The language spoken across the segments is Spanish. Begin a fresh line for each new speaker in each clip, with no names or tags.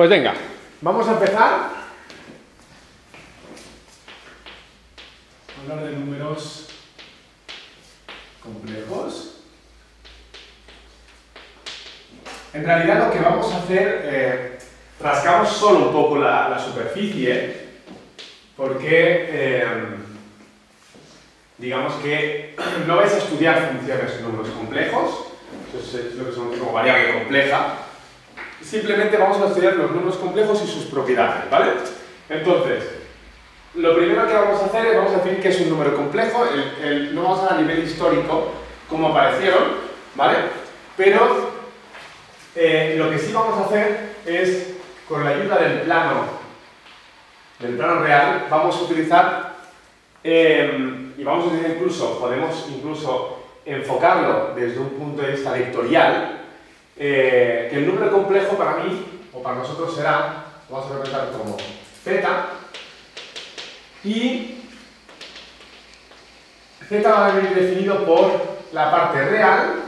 Pues venga, vamos a empezar. Hablar de números complejos. En realidad lo que vamos a hacer, rascamos solo un poco la superficie, porque digamos que no vais a estudiar funciones en números complejos, eso es lo que se conoce como variable compleja. Simplemente vamos a estudiar los números complejos y sus propiedades, ¿vale? Entonces, lo primero que vamos a hacer es vamos a definir qué es un número complejo. No vamos a dar a nivel histórico cómo aparecieron, ¿vale? Pero lo que sí vamos a hacer es, con la ayuda del plano real, vamos a utilizar, y vamos a utilizar podemos incluso enfocarlo desde un punto de vista vectorial, que el número complejo para mí, o para nosotros será, vamos a representar como z, y z va a venir definido por la parte real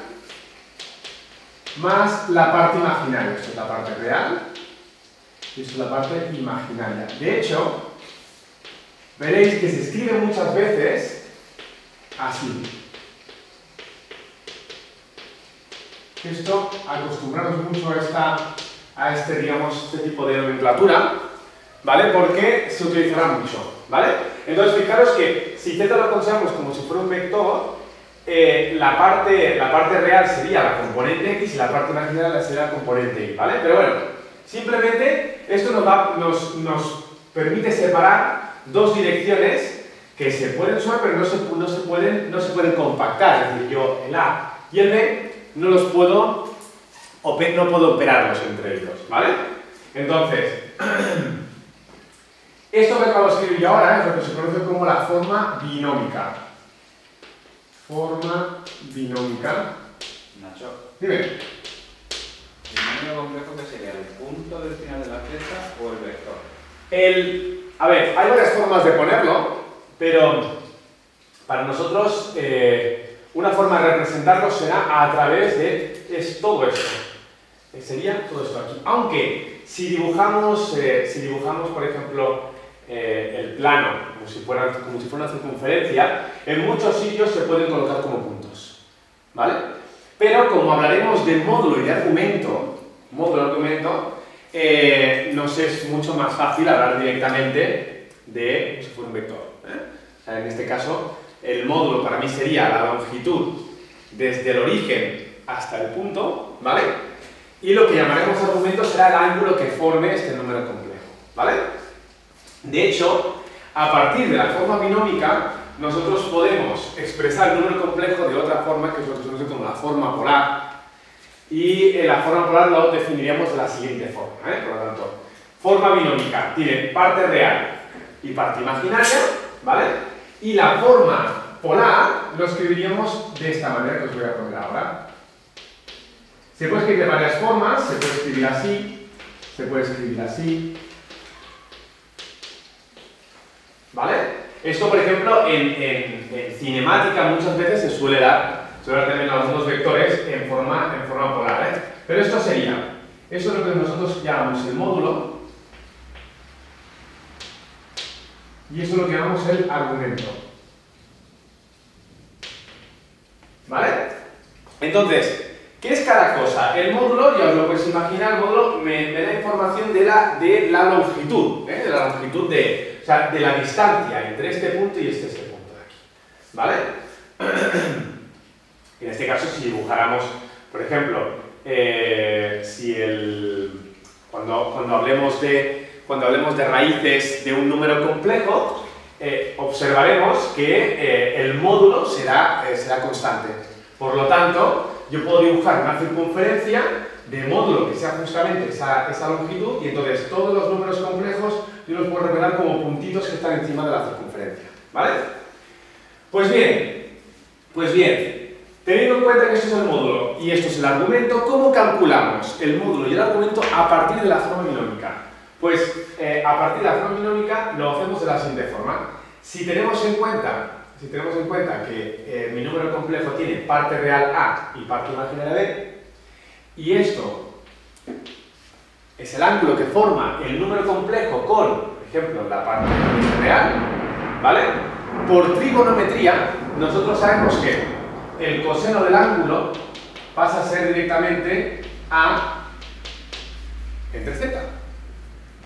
más la parte imaginaria. Esto es la parte real y esto es la parte imaginaria. De hecho, veréis que se escribe muchas veces así. Esto, acostumbraros mucho a este tipo de nomenclatura, ¿vale? Porque se utilizará mucho, ¿vale? Entonces, fijaros que si z lo consideramos como si fuera un vector, la parte real sería la componente x y la parte imaginaria sería la componente y, ¿vale? Pero bueno, simplemente esto nos permite separar dos direcciones que se pueden sumar, pero no se pueden compactar. Es decir, yo el a y el b no puedo operarlos entre ellos, ¿vale? Entonces, esto que acabo de escribir yo ahora es lo que se conoce como la forma binómica. Forma binómica.
Nacho.
Dime.
¿El número complejo que sería el punto del final de la flecha o el vector?
A ver, hay varias formas de ponerlo, pero para nosotros una forma de representarlo será a través de todo esto. Sería todo esto aquí. Aunque si dibujamos, por ejemplo, el plano como si fuera una circunferencia, en muchos sitios se pueden colocar como puntos, ¿vale? Pero como hablaremos de módulo y de argumento, nos es mucho más fácil hablar directamente de si fuera un vector, O sea, en este caso, el módulo para mí sería la longitud desde el origen hasta el punto, ¿vale? Y lo que llamaremos argumento será el ángulo que forme este número complejo, ¿vale? De hecho, a partir de la forma binómica, nosotros podemos expresar el número complejo de otra forma, que es lo que se conoce como la forma polar. Y la forma polar lo definiríamos de la siguiente forma, Por lo tanto, forma binómica tiene parte real y parte imaginaria, ¿vale? Y la forma polar lo escribiríamos de esta manera que os voy a poner ahora. Se puede escribir de varias formas, se puede escribir así, se puede escribir así, ¿vale? Esto, por ejemplo, en cinemática muchas veces se suele dar también algunos vectores en forma polar, Pero esto es lo que nosotros llamamos el módulo, y esto es lo que llamamos el argumento, ¿vale? Entonces, ¿qué es cada cosa? El módulo, ya os lo podéis imaginar, el módulo me da información de la longitud, de la longitud o sea, de la distancia entre este punto y este punto de aquí, ¿vale? En este caso, si dibujáramos, por ejemplo, cuando hablemos de raíces de un número complejo, observaremos que el módulo será constante. Por lo tanto, yo puedo dibujar una circunferencia de módulo que sea justamente esa longitud, y entonces todos los números complejos yo los puedo representar como puntitos que están encima de la circunferencia, ¿vale? Pues bien, teniendo en cuenta que esto es el módulo y esto es el argumento, ¿cómo calculamos el módulo y el argumento a partir de la forma binómica? Pues a partir de la forma binómica lo hacemos de la siguiente forma. Si tenemos en cuenta que mi número complejo tiene parte real A y parte imaginaria B, y esto es el ángulo que forma el número complejo con, por ejemplo, la parte real, ¿vale? Por trigonometría, nosotros sabemos que el coseno del ángulo pasa a ser directamente A entre Z,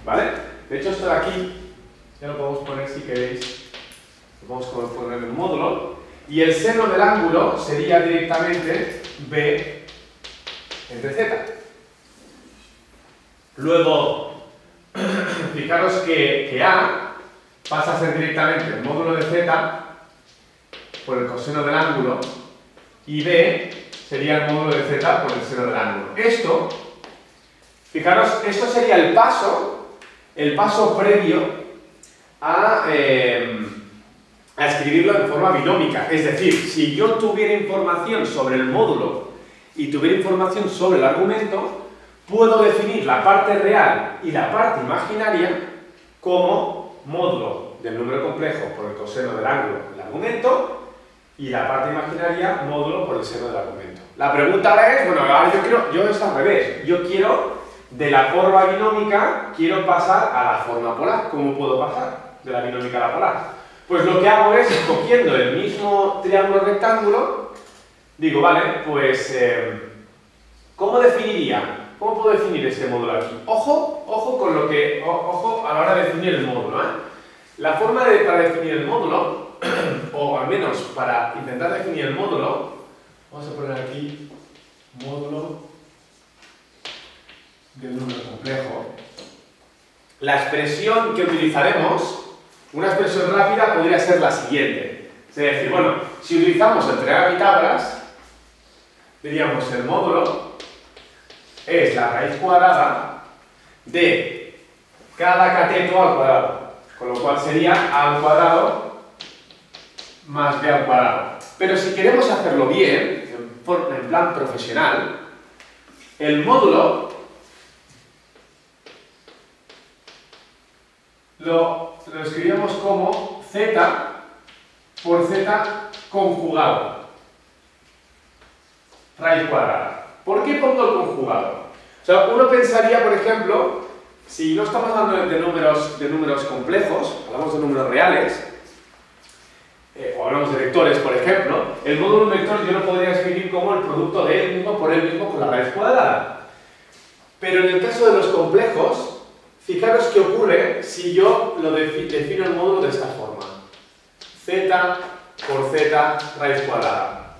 ¿vale? De hecho, esto de aquí, ya lo podemos poner si queréis, lo podemos poner en módulo, y el seno del ángulo sería directamente B entre Z. Luego, fijaros que A pasa a ser directamente el módulo de Z por el coseno del ángulo y B sería el módulo de Z por el seno del ángulo. Esto, fijaros, esto sería el paso previo a escribirlo en forma binómica. Es decir, si yo tuviera información sobre el módulo y tuviera información sobre el argumento, puedo definir la parte real y la parte imaginaria como módulo del número complejo por el coseno del ángulo del argumento y la parte imaginaria módulo por el seno del argumento. La pregunta ahora es, bueno, ahora yo es al revés. Yo quiero, de la forma binómica, quiero pasar a la forma polar. ¿Cómo puedo pasar de la binómica a la polar? Pues lo que hago es, cogiendo el mismo triángulo rectángulo, digo, vale, pues, ¿cómo definiría? ¿Cómo puedo definir este módulo aquí? Ojo con lo que, ojo a la hora de definir el módulo, ¿eh? La forma para definir el módulo, o al menos para intentar definir el módulo, vamos a poner aquí módulo del número complejo. La expresión que utilizaremos, una expresión rápida, podría ser la siguiente. Es decir, bueno, si utilizamos el teorema de Pitágoras, diríamos el módulo es la raíz cuadrada de cada cateto al cuadrado, con lo cual sería a al cuadrado más b al cuadrado. Pero si queremos hacerlo bien, en plan profesional, el módulo lo escribimos como z por z conjugado, raíz cuadrada. ¿Por qué pongo el conjugado? O sea, uno pensaría, por ejemplo, si no estamos hablando de números complejos, hablamos de números reales, o hablamos de vectores, por ejemplo, el módulo de un vector yo lo podría escribir como el producto de él mismo por él mismo con la raíz cuadrada. Pero en el caso de los complejos, fijaros qué ocurre si yo lo defino el módulo de esta forma. Z por z raíz cuadrada.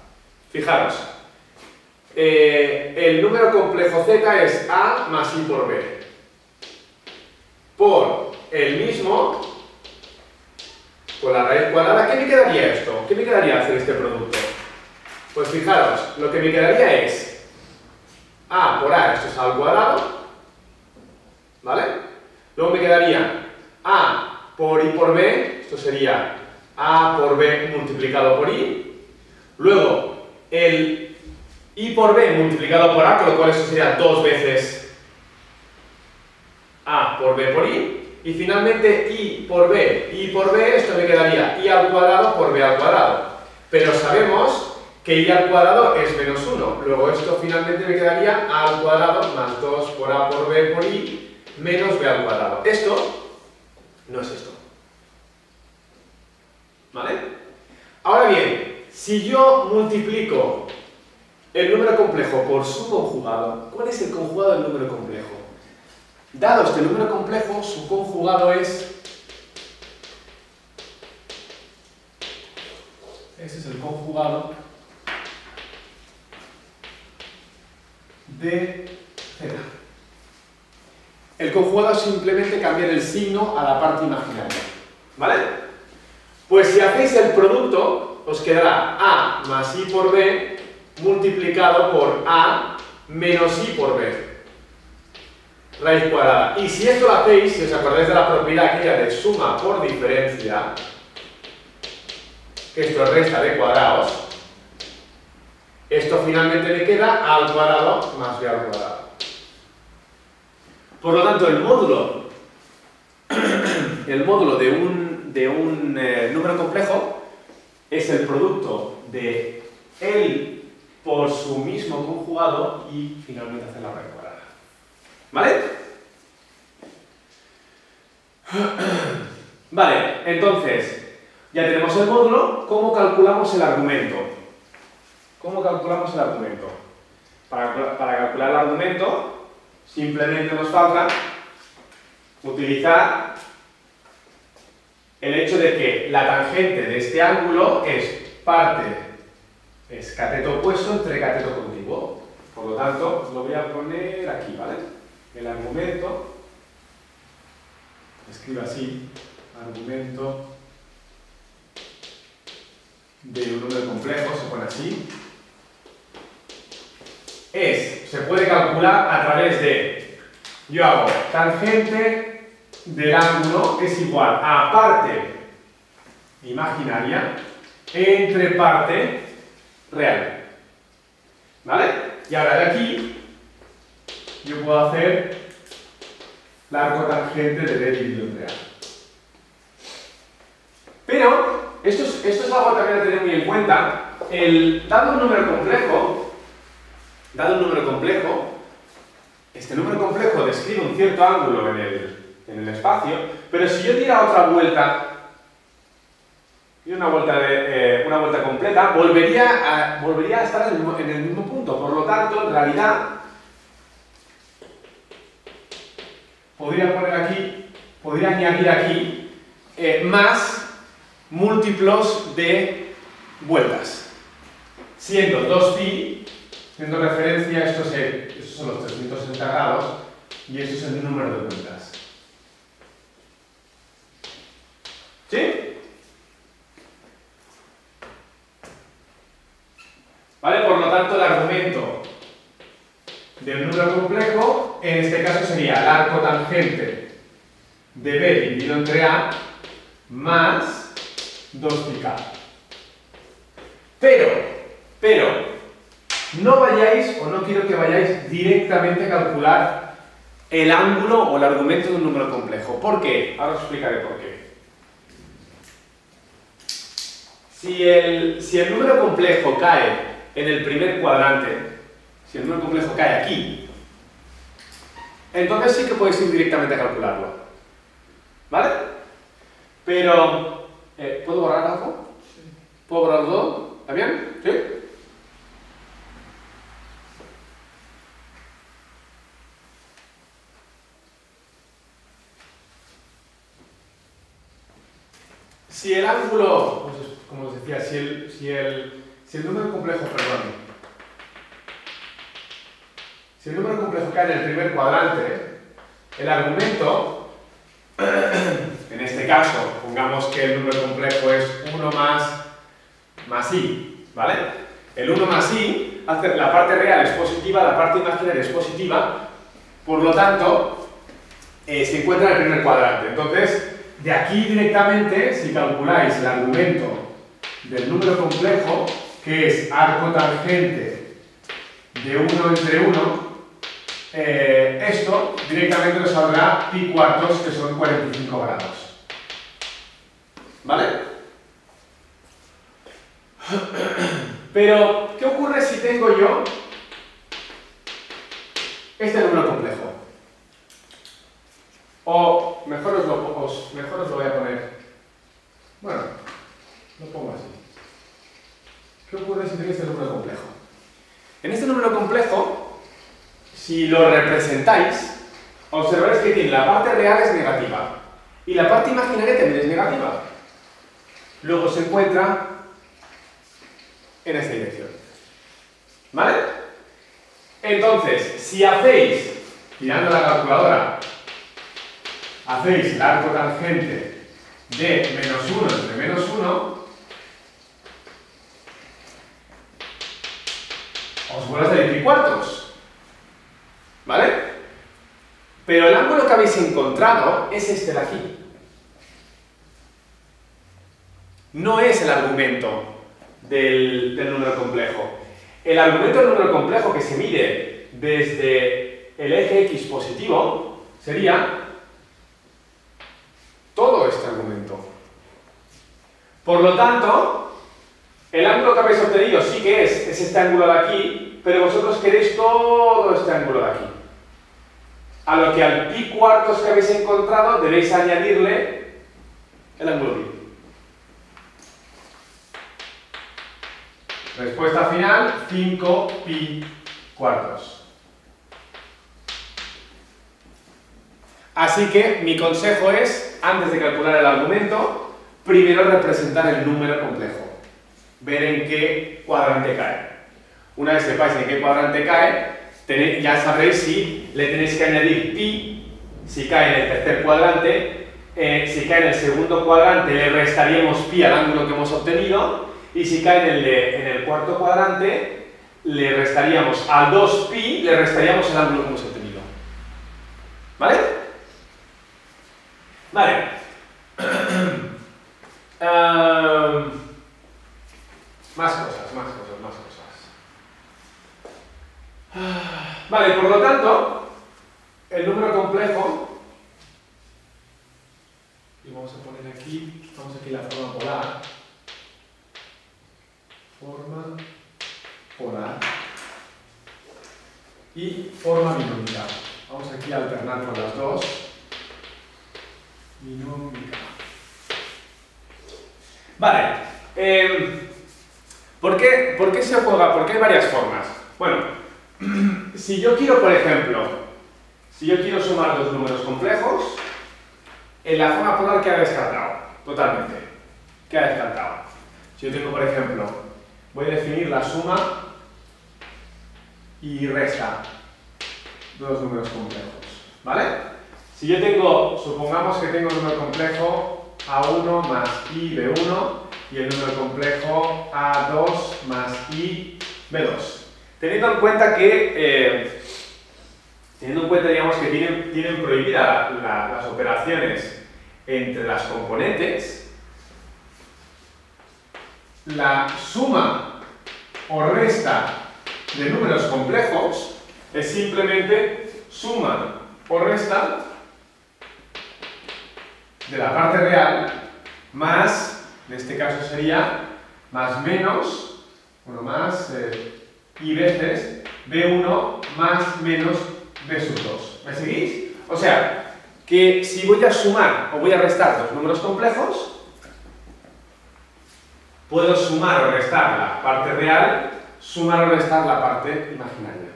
Fijaros. El número complejo z es a más i por b. Por el mismo, con la raíz cuadrada, ¿qué me quedaría esto? ¿Qué me quedaría hacer este producto? Pues fijaros, lo que me quedaría es a por a, esto es a al cuadrado, ¿vale? Luego me quedaría a por i por b, esto sería a por b multiplicado por i. Luego, el i por b multiplicado por a, con lo cual eso sería 2 veces a por b por i. Y finalmente i por b, esto me quedaría i al cuadrado por b al cuadrado. Pero sabemos que i al cuadrado es menos 1. Luego esto finalmente me quedaría a al cuadrado más 2 por a por b por i menos b al cuadrado. Esto no es esto. ¿Vale? Ahora bien, si yo multiplico el número complejo por su conjugado, ¿cuál es el conjugado del número complejo? Dado este número complejo, su conjugado es... Ese es el conjugado de z. El conjugado es simplemente cambiar el signo a la parte imaginaria. ¿Vale? Pues si hacéis el producto, os quedará a más i por b multiplicado por a menos i por b, raíz cuadrada. Y si esto lo hacéis, si os acordáis de la propiedad aquella de suma por diferencia, que esto es resta de cuadrados, esto finalmente me queda a al cuadrado más b al cuadrado. Por lo tanto, el módulo de un número complejo es el producto de él por su mismo conjugado y finalmente hacer la raíz cuadrada. ¿Vale? Vale, entonces, ya tenemos el módulo. ¿Cómo calculamos el argumento? ¿Cómo calculamos el argumento? Para calcular el argumento, simplemente nos falta utilizar el hecho de que la tangente de este ángulo es cateto opuesto entre cateto contiguo. Por lo tanto, lo voy a poner aquí, ¿vale? El argumento, escribo así, argumento de un número complejo, se pone así, se puede calcular a través de, yo hago tangente del ángulo es igual a parte imaginaria entre parte real, ¿vale? Y ahora de aquí yo puedo hacer la arcotangente de B dividido entre A. Pero esto es algo también a tener muy en cuenta. Dado un número complejo, este número complejo describe un cierto ángulo en el espacio, pero si yo diera otra vuelta, una vuelta completa, volvería a estar en el mismo punto. Por lo tanto, en realidad, podría añadir aquí más múltiplos de vueltas, siendo 2pi, haciendo referencia a estos son los 360 grados y esto es el número de vueltas. ¿Sí? ¿Vale? Por lo tanto, el argumento de un número complejo, en este caso sería el arco tangente de B dividido entre A más 2πk. Pero, no vayáis, o no quiero que vayáis directamente a calcular el ángulo o el argumento de un número complejo. ¿Por qué? Ahora os explicaré por qué. Si el número complejo cae en el primer cuadrante, si el número complejo cae aquí, entonces sí que podéis ir directamente a calcularlo. ¿Vale? Pero, ¿puedo borrar algo? Sí. ¿Puedo borrar todo? ¿Está bien? ¿Sí? Si el ángulo, como os decía, si el número complejo, perdón, si el número complejo cae en el primer cuadrante, el argumento, en este caso, pongamos que el número complejo es 1 más i, ¿vale? El 1 más i, la parte real es positiva, la parte imaginaria es positiva, por lo tanto, se encuentra en el primer cuadrante. Entonces, de aquí directamente, si calculáis el argumento del número complejo, que es arco tangente de 1 entre 1, esto directamente nos saldrá pi cuartos, que son 45 grados. ¿Vale? Pero, ¿qué ocurre si tengo yo este número complejo? O mejor os lo voy a poner. Bueno, lo pongo así. ¿Qué ocurre si tenéis este número complejo? En este número complejo, si lo representáis, observaréis que tiene la parte real es negativa y la parte imaginaria también es negativa. Luego se encuentra en esta dirección. ¿Vale? Entonces, si hacéis, tirando la calculadora, hacéis el arco tangente de menos 1 entre menos 1, os vuelve a salir pi cuartos. ¿Vale? Pero el ángulo que habéis encontrado es este de aquí. No es el argumento del número complejo. El argumento del número complejo que se mide desde el eje x positivo sería todo este argumento. Por lo tanto, el ángulo que habéis obtenido sí que es este ángulo de aquí, pero vosotros queréis todo este ángulo de aquí. a lo que al pi cuartos que habéis encontrado debéis añadirle el ángulo pi. Respuesta final, 5 pi cuartos. Así que mi consejo es, antes de calcular el argumento, primero representar el número complejo. Ver en qué cuadrante cae. Una vez sepáis en qué cuadrante cae, ya sabréis si le tenéis que añadir pi, si cae en el tercer cuadrante, si cae en el segundo cuadrante le restaríamos pi al ángulo que hemos obtenido, y si cae en el cuarto cuadrante le restaríamos a 2pi, le restaríamos el ángulo que hemos obtenido. ¿Vale? Vale. Más cosas. Vale, por lo tanto, el número complejo, y vamos a poner aquí la forma polar. Forma polar y forma binómica. Vamos aquí a alternar con las dos. Binómica. Vale. ¿Por qué se juega? Porque hay varias formas. Bueno, si yo quiero, por ejemplo, sumar dos números complejos, en la forma polar queda descartado. Totalmente. Queda descartado. Si yo tengo, por ejemplo, voy a definir la suma y resta de dos números complejos, ¿vale? Si yo tengo, supongamos que tengo un número complejo A1 más I B1 y el número complejo A2 más I B2. Teniendo en cuenta, digamos, que tienen prohibidas las operaciones entre las componentes, la suma o resta de números complejos es simplemente suma o resta de la parte real más, en este caso sería más menos, bueno, más y veces B1 más menos B sub 2. ¿Me seguís? O sea, que si voy a sumar o voy a restar dos números complejos, puedo sumar o restar la parte real, sumar o restar la parte imaginaria.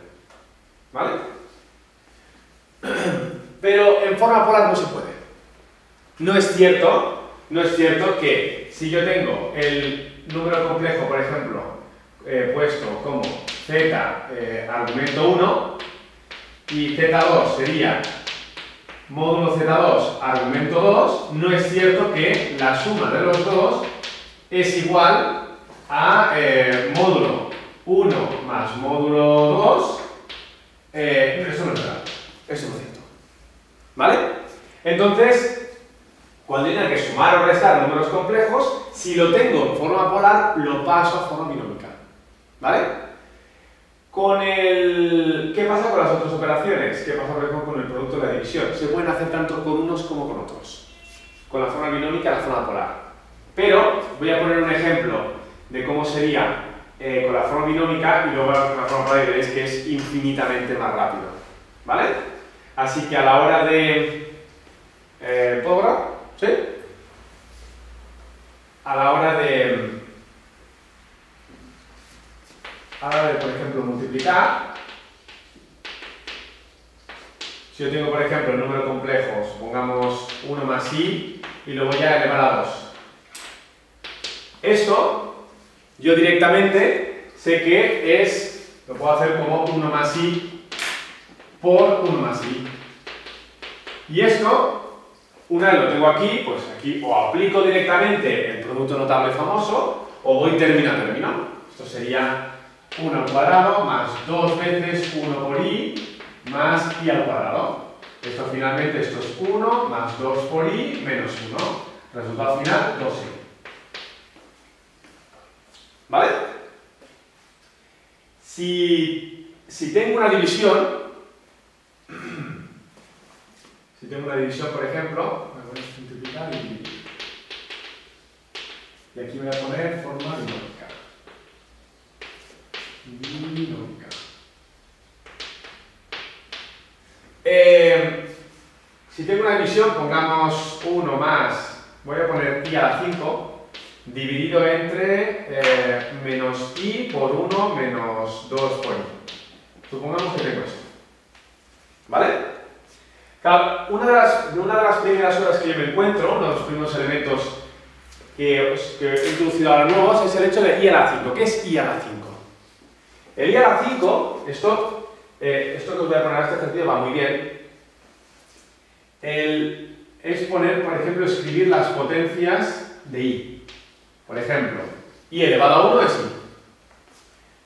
¿Vale? Pero en forma polar no se puede. No es cierto que si yo tengo el número complejo, por ejemplo, puesto como z argumento 1 y z2 sería módulo z2 argumento 2, no es cierto que la suma de los dos es igual a módulo 1 más módulo 2. Eso no es verdad, eso no es cierto. ¿Vale? Entonces, cuando tenga que sumar o restar números complejos, si lo tengo en forma polar, lo paso a forma binómica. ¿Vale? ¿Qué pasa con las otras operaciones? ¿Qué pasa, por ejemplo, con el producto de la división? Se pueden hacer tanto con unos como con otros. Con la forma binómica y la forma polar. Pero voy a poner un ejemplo de cómo sería con la forma binómica y luego con la forma polar y veréis que es infinitamente más rápido. ¿Vale? Así que a la hora de... ¿puedo borrar? ¿Sí? A la hora de, por ejemplo, multiplicar, si yo tengo, por ejemplo, el número complejo, supongamos 1 más i, y lo voy a elevar a 2. Esto, yo directamente sé que lo puedo hacer como 1 más i por 1 más i. Y esto, una vez lo tengo aquí, pues aquí o aplico directamente el producto notable famoso o voy término a término. Esto sería 1 al cuadrado más 2 veces 1 por i más i al cuadrado. Esto finalmente esto es 1 más 2 por i menos 1. Resultado final, 2i. ¿Vale? Si tengo una división, por ejemplo, me voy a simplificar y dividir. Y aquí voy a poner forma binómica. división, pongamos 1 más, voy a poner i a la 5, dividido entre menos i por 1 menos 2 por i. Supongamos que tengo esto. ¿Vale? Claro, una de las primeras horas que yo me encuentro, uno de los primeros elementos que he introducido ahora nuevos, es el hecho de i a la 5. ¿Qué es i a la 5? El i a la 5, esto que os voy a poner a este ejercicio va muy bien. Es poner, por ejemplo, escribir las potencias de i. Por ejemplo, i elevado a 1 es i.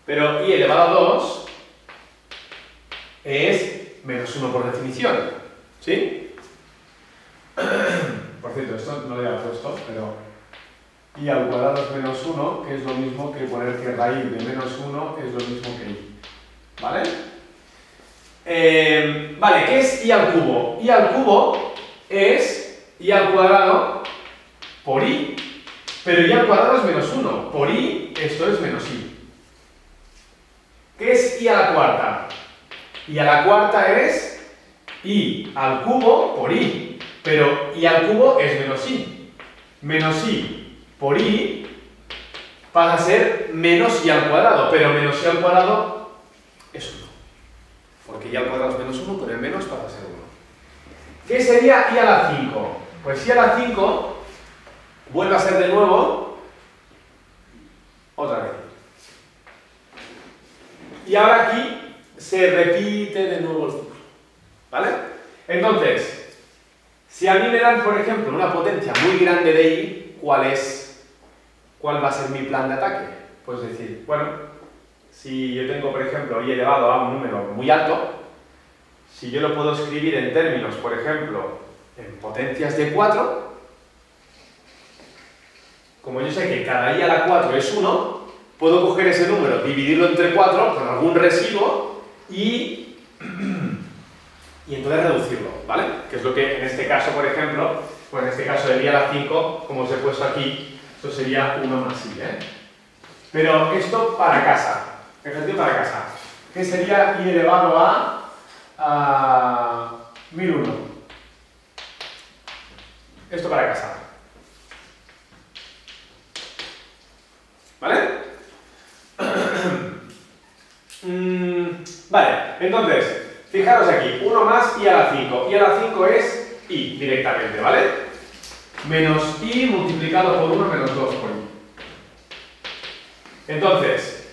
Pero i elevado a 2 es menos 1 por definición. ¿Sí? Por cierto, esto no lo había puesto, pero i al cuadrado es menos 1, que es lo mismo que poner que raíz de menos 1 es lo mismo que i. ¿Vale? Vale, ¿qué es i al cubo? I al cubo es i al cuadrado por i, pero i al cuadrado es menos 1. Por i, esto es menos i. ¿Qué es i a la cuarta? I a la cuarta es i al cubo por i, pero i al cubo es menos i. Menos i por i pasa a ser menos i al cuadrado, pero menos i al cuadrado es 1. Porque i al cuadrado es menos 1, con el menos pasa a ser 1. ¿Qué sería i a la 5? Pues i a la 5 vuelve a ser de nuevo otra vez. Y ahora aquí se repite de nuevo el ciclo. ¿Vale? Entonces, si a mí me dan, por ejemplo, una potencia muy grande de i, ¿cuál va a ser mi plan de ataque? Pues decir, bueno, si yo tengo, por ejemplo, i elevado a un número muy alto, si yo lo puedo escribir en términos, por ejemplo, en potencias de 4, como yo sé que cada i a la 4 es 1, puedo coger ese número, dividirlo entre 4 con algún residuo y entonces reducirlo, ¿vale? Que es lo que en este caso, por ejemplo, pues en este caso del i a la 5, como os he puesto aquí, esto sería 1 más i, ¿eh? Pero esto para casa, ejercicio para casa, que sería i elevado a 1001. Esto para casa. ¿Vale? Vale, entonces, fijaros aquí, 1 más i a la 5. I a la 5 es i directamente, ¿vale? Menos i multiplicado por 1 menos 2 por i. Entonces,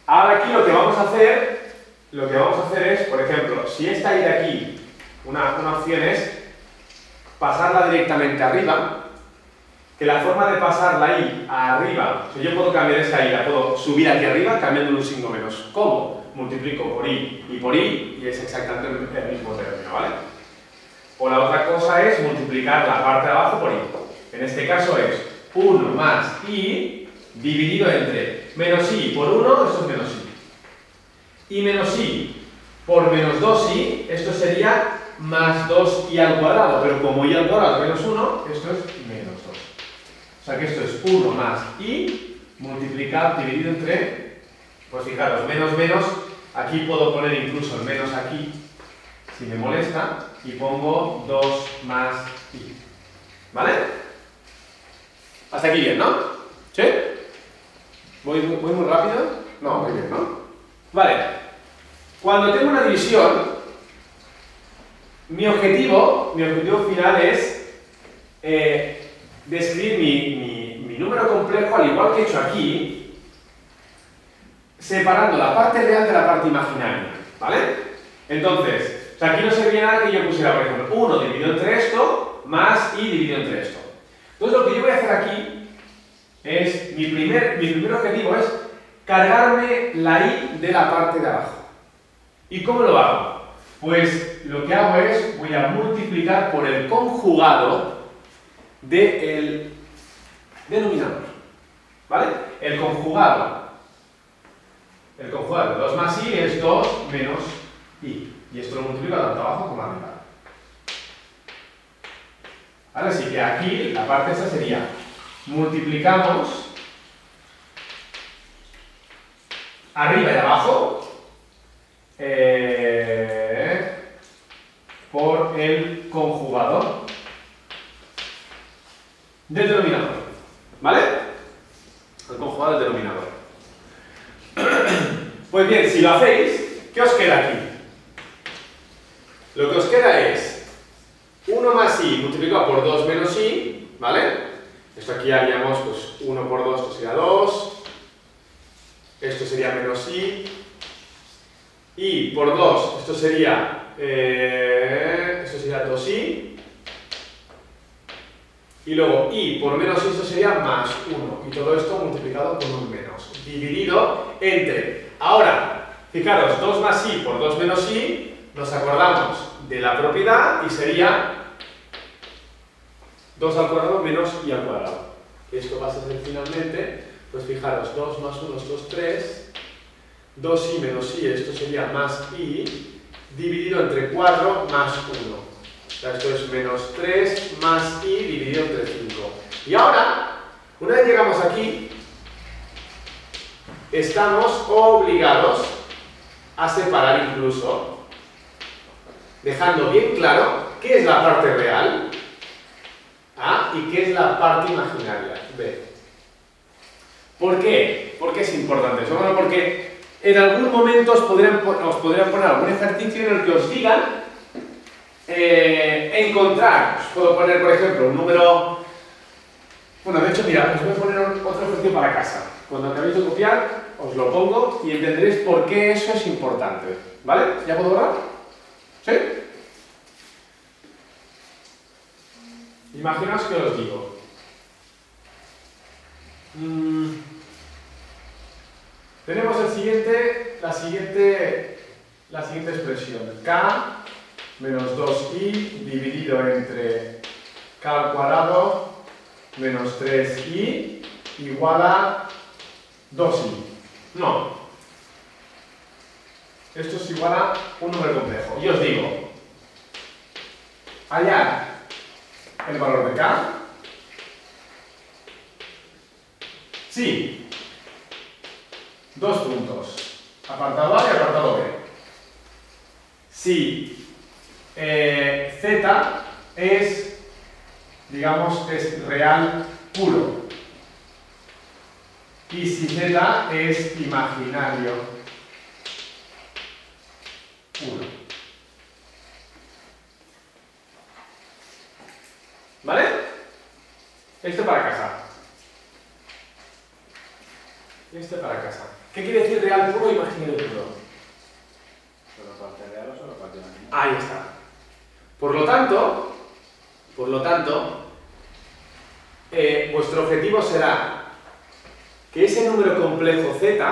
ahora aquí lo que vamos a hacer es, por ejemplo, si esta i de aquí, una opción es pasarla directamente arriba, que la forma de pasar la i arriba, o sea, yo puedo cambiar esta i, la puedo subir aquí arriba cambiando un signo menos. ¿Cómo? Multiplico por i y por i y es exactamente el mismo término, ¿vale? O la otra cosa es multiplicar la parte de abajo por i. En este caso es 1 más i dividido entre menos i por 1, esto es menos i. Y menos i por menos 2i, esto sería más 2i al cuadrado, pero como i al cuadrado es menos 1, esto es menos 2. O sea que esto es 1 más i multiplicado, dividido entre, pues fijaros, menos menos, aquí puedo poner incluso el menos aquí, si me molesta, y pongo 2 más i. ¿Vale? Hasta aquí bien, ¿no? ¿Sí? ¿Voy muy rápido? No, muy bien, ¿no? Vale. Cuando tengo una división, mi objetivo final es describir mi número complejo, al igual que he hecho aquí, separando la parte real de la parte imaginaria, ¿vale? Entonces, o sea, aquí no serviría nada que yo pusiera, por ejemplo, 1 dividido entre esto, más i dividido entre esto. Entonces, lo que yo voy a hacer aquí es, mi primer objetivo es cargarme la i de la parte de abajo. ¿Y cómo lo hago? Pues lo que hago es, voy a multiplicar por el conjugado del denominador, ¿vale? El conjugado de 2 más i es 2 menos i. Y esto lo multiplico tanto abajo como arriba. ¿Vale? Así que aquí la parte esta sería, multiplicamos arriba y abajo por el conjugado conjunto del denominador. ¿Vale? El conjugado del denominador. Pues bien, si lo hacéis, ¿qué os queda aquí? Lo que os queda es 1 más i multiplicado por 2 menos i, ¿vale? Esto aquí haríamos pues 1 por 2, esto sería 2. Esto sería menos i por 2, esto sería 2i. Y luego i por menos i, esto sería más 1. Y todo esto multiplicado por un menos. Dividido entre... Ahora, fijaros, 2 más i por 2 menos i, nos acordamos de la propiedad y sería 2 al cuadrado menos i al cuadrado. Y esto va a ser finalmente, pues fijaros, 2 más 1 es 2, 3. 2i menos i, esto sería más i, dividido entre 4 más 1. O sea, esto es menos 3 más i dividido entre 5. Y ahora, una vez llegamos aquí, estamos obligados a separar incluso, dejando bien claro qué es la parte real A y qué es la parte imaginaria B. ¿Por qué? ¿Por qué es importante eso? Bueno, porque en algún momento os podrían poner algún ejercicio en el que os digan encontrar, os puedo poner por ejemplo un número, bueno de hecho mira, os voy a poner otro ejercicio para casa, cuando acabéis de copiar os lo pongo y entenderéis por qué eso es importante, ¿vale? ¿Ya puedo borrar? ¿Sí? Imaginaos que os digo tenemos la siguiente expresión, k menos 2i dividido entre k al cuadrado menos 3i igual a 2i. No. Esto es igual a un número complejo. Y os digo, hallar el valor de k. Sí. 2 puntos. Apartado A y apartado B. Si z es, digamos, es real puro. Y si z es imaginario puro. ¿Vale? Esto para casa. Esto para casa. ¿Qué quiere decir real puro e imaginario puro?
¿Solo parte real o solo parte imaginaria?
Ahí está. Por lo tanto, vuestro objetivo será que ese número complejo z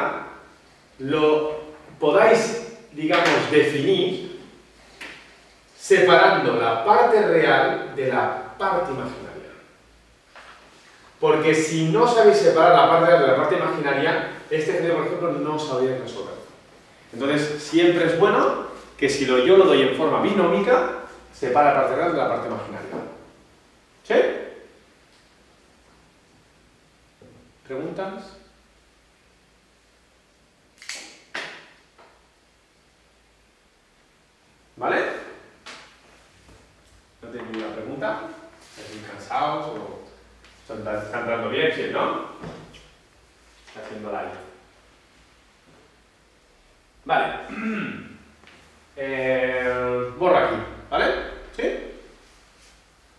lo podáis, digamos, definir separando la parte real de la parte imaginaria. Porque si no sabéis separar la parte real de la parte imaginaria, este ejercicio, por ejemplo, no sabéis resolver. Entonces, siempre es bueno que si yo lo doy en forma binómica, separa la parte real de la parte imaginaria. ¿Sí? ¿Preguntas? ¿Vale? ¿No tenéis ninguna pregunta? ¿Estáis cansados o está entrando bien? Sí, ¿no? Está haciendo live. Vale. Borra aquí, ¿vale? ¿Sí?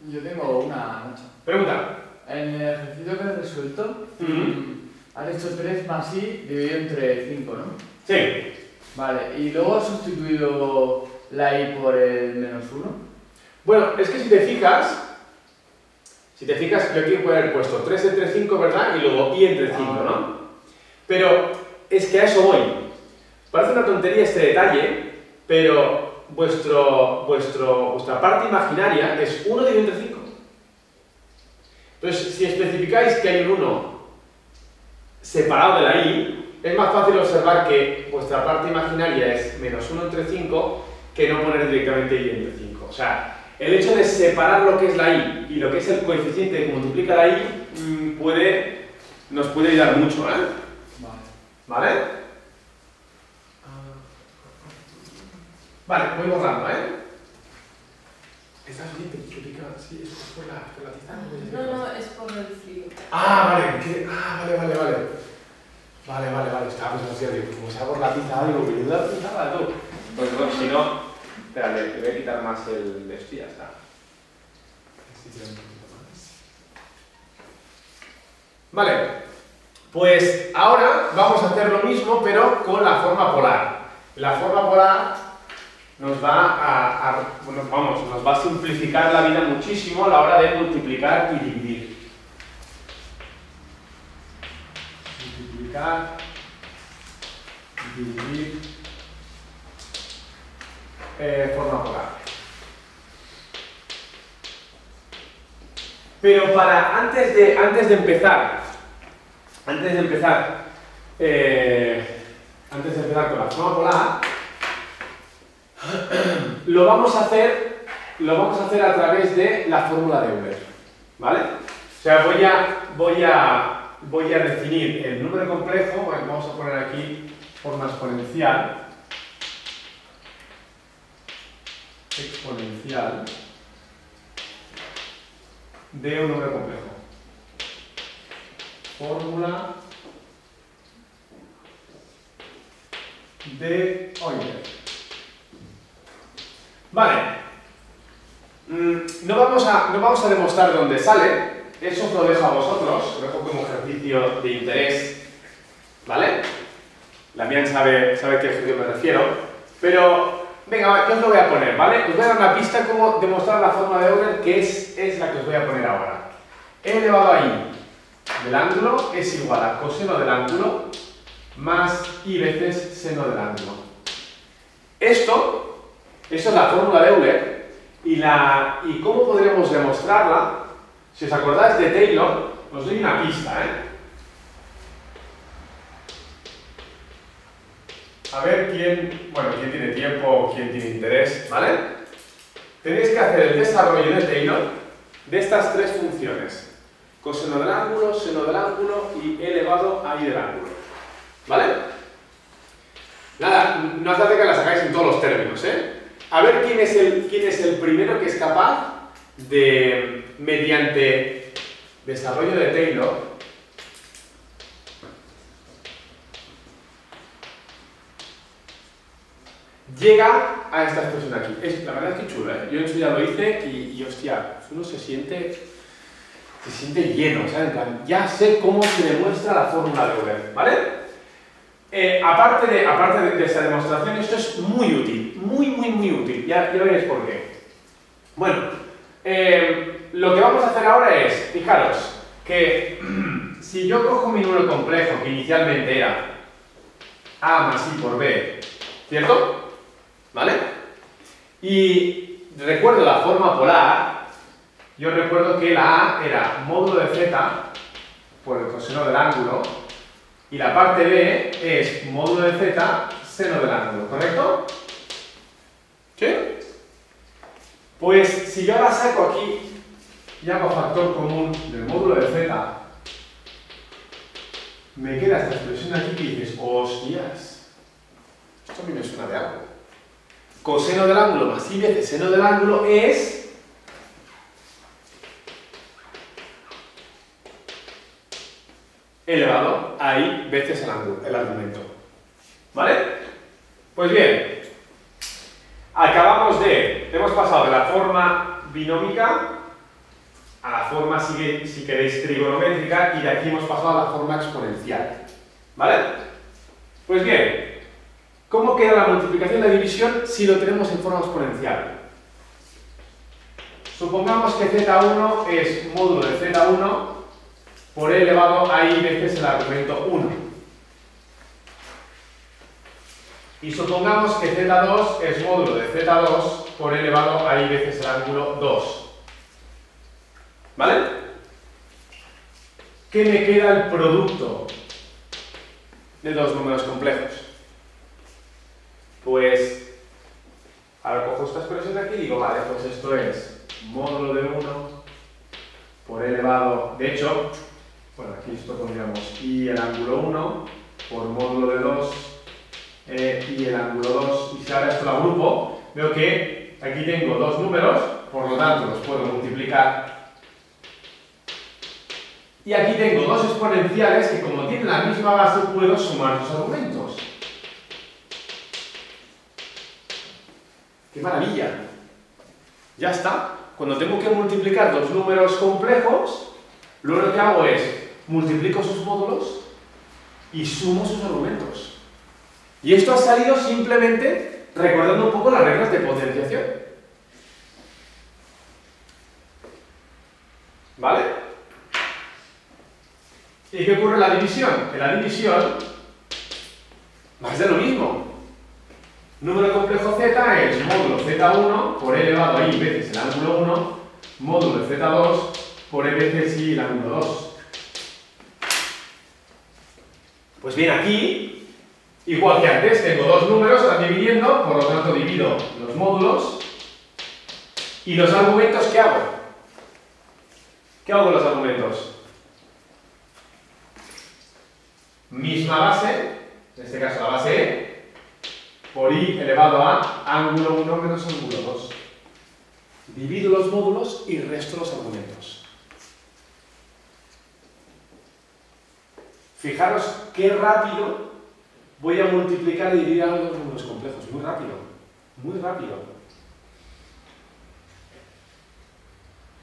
Yo tengo una, Nacho.
Pregunta.
En el ejercicio que he resuelto, has hecho 3 más i dividido entre 5, ¿no?
Sí.
Vale, y luego has sustituido la i por el menos 1.
Bueno, es que si te fijas, yo aquí puedo haber puesto 3 entre 5, ¿verdad? Y luego i entre 5, ¿no? Pero es que a eso voy. Parece una tontería este detalle, pero vuestra parte imaginaria es 1 dividido entre 5. Entonces, si especificáis que hay un 1 separado de la i, es más fácil observar que vuestra parte imaginaria es menos 1 entre 5 que no poner directamente i entre 5. O sea, el hecho de separar lo que es la i y lo que es el coeficiente que multiplica la i nos puede ayudar mucho, ¿eh?
Vale.
¿Vale? Vale, voy borrando, ¿eh? ¿Estás bien? ¿Te pica? Sí, es por la tiza.
No, es por el frío.
Ah, vale. Vale. Estaba pensando así, digo, como sea por la tiza, digo, que yo la tiza, tú. Pues bueno, si no, espérate, te voy a quitar más el de esto y ya está. Vale, pues ahora vamos a hacer lo mismo, pero con la forma polar. La forma polar nos va nos va a simplificar la vida muchísimo a la hora de multiplicar y dividir. Multiplicar, dividir, forma polar. Pero antes de empezar con la forma polar, lo vamos a hacer a través de la fórmula de Euler, ¿vale? O sea, voy a definir el número complejo, vamos a poner aquí forma exponencial de un número complejo. Fórmula de Euler. Vale. No vamos a demostrar dónde sale. Eso os lo dejo a vosotros. Lo dejo como ejercicio de interés. ¿Vale? Damián sabe a qué ejercicio me refiero. Pero, venga, yo os lo voy a poner, ¿vale? Os voy a dar una pista cómo demostrar la fórmula de Euler, que es la que os voy a poner ahora. E elevado a i del ángulo es igual a coseno del ángulo más i veces seno del ángulo. Eso es la fórmula de Euler. ¿Y cómo podríamos demostrarla? Si os acordáis de Taylor, os doy una pista, A ver quién tiene tiempo o quién tiene interés, ¿vale? Tenéis que hacer el desarrollo de Taylor de estas tres funciones. Coseno del ángulo, seno del ángulo y e elevado a i del ángulo. ¿Vale? Nada, no hace falta que las hagáis en todos los términos, A ver quién es el primero que es capaz de, mediante desarrollo de Taylor, llega a esta expresión aquí. La verdad es que chula, Yo en su día lo hice y hostia, uno se siente lleno, ¿sabes? En plan, ya sé cómo se demuestra la fórmula de Euler, ¿vale? Aparte de esa demostración, esto es muy útil, muy útil. Ya veréis por qué. Bueno, lo que vamos a hacer ahora es, fijaros, que si yo cojo mi número complejo, que inicialmente era a más i por b, ¿cierto? ¿Vale? Y recuerdo la forma polar, yo recuerdo que la a era módulo de z por el coseno del ángulo, y la parte b es módulo de z seno del ángulo, ¿correcto? ¿Sí? Pues si yo ahora saco aquí y hago factor común del módulo de z, me queda esta expresión aquí que dices, hostias, esto a mí me suena de algo. Coseno del ángulo más i veces seno del ángulo es elevado a i veces el argumento. ¿Vale? Pues bien, hemos pasado de la forma binómica a la forma, si queréis, trigonométrica, y de aquí hemos pasado a la forma exponencial. ¿Vale? Pues bien, ¿cómo queda la multiplicación y la división si lo tenemos en forma exponencial? Supongamos que z1 es módulo de z1 por e elevado a i veces el argumento 1. Y supongamos que z2 es módulo de z2 por e elevado a i veces el ángulo 2. ¿Vale? ¿Qué me queda el producto de dos números complejos? Pues, ahora cojo esta expresión de aquí y digo, vale, pues esto es módulo de 1 por e elevado, de hecho, bueno, aquí esto pondríamos i el ángulo 1 por módulo de 2 y el ángulo 2, y si ahora esto lo agrupo, veo que aquí tengo dos números, por lo tanto los puedo multiplicar. Y aquí tengo dos exponenciales que, como tienen la misma base, puedo sumar sus argumentos. ¡Qué maravilla! Ya está. Cuando tengo que multiplicar dos números complejos, lo que hago es multiplico sus módulos y sumo sus argumentos. Y esto ha salido simplemente recordando un poco las reglas de potenciación. ¿Vale? ¿Y qué ocurre en la división? En la división, más de lo mismo. Número complejo z es módulo z1 por e elevado a i veces el ángulo 1, módulo de z2 por e veces i el ángulo 2. Pues bien, aquí, igual que antes, tengo dos números, están dividiendo, por lo tanto divido los módulos. ¿Y los argumentos qué hago? ¿Qué hago con los argumentos? Misma base, en este caso la base e, por i elevado a ángulo 1 menos ángulo 2. Divido los módulos y resto los argumentos. Fijaros qué rápido voy a multiplicar y dividir a los números complejos. Muy rápido. Muy rápido.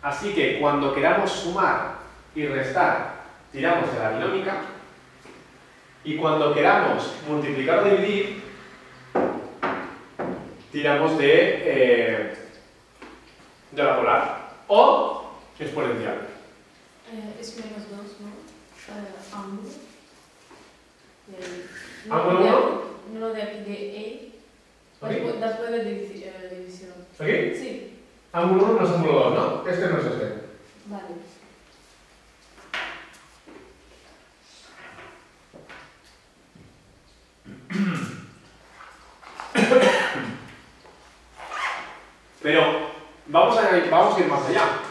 Así que cuando queramos sumar y restar, tiramos de la binómica. Y cuando queramos multiplicar o dividir, tiramos de la polar o exponencial.
Es menos 2, ¿no? Ángulo.
¿Ángulo 1?
No de aquí, de E.
¿Aquí?
Después de división.
¿Aquí?
Sí.
Ángulo 1 no es ángulo 2, ¿no? Este no es este.
Vale.
Pero vamos a ir más allá.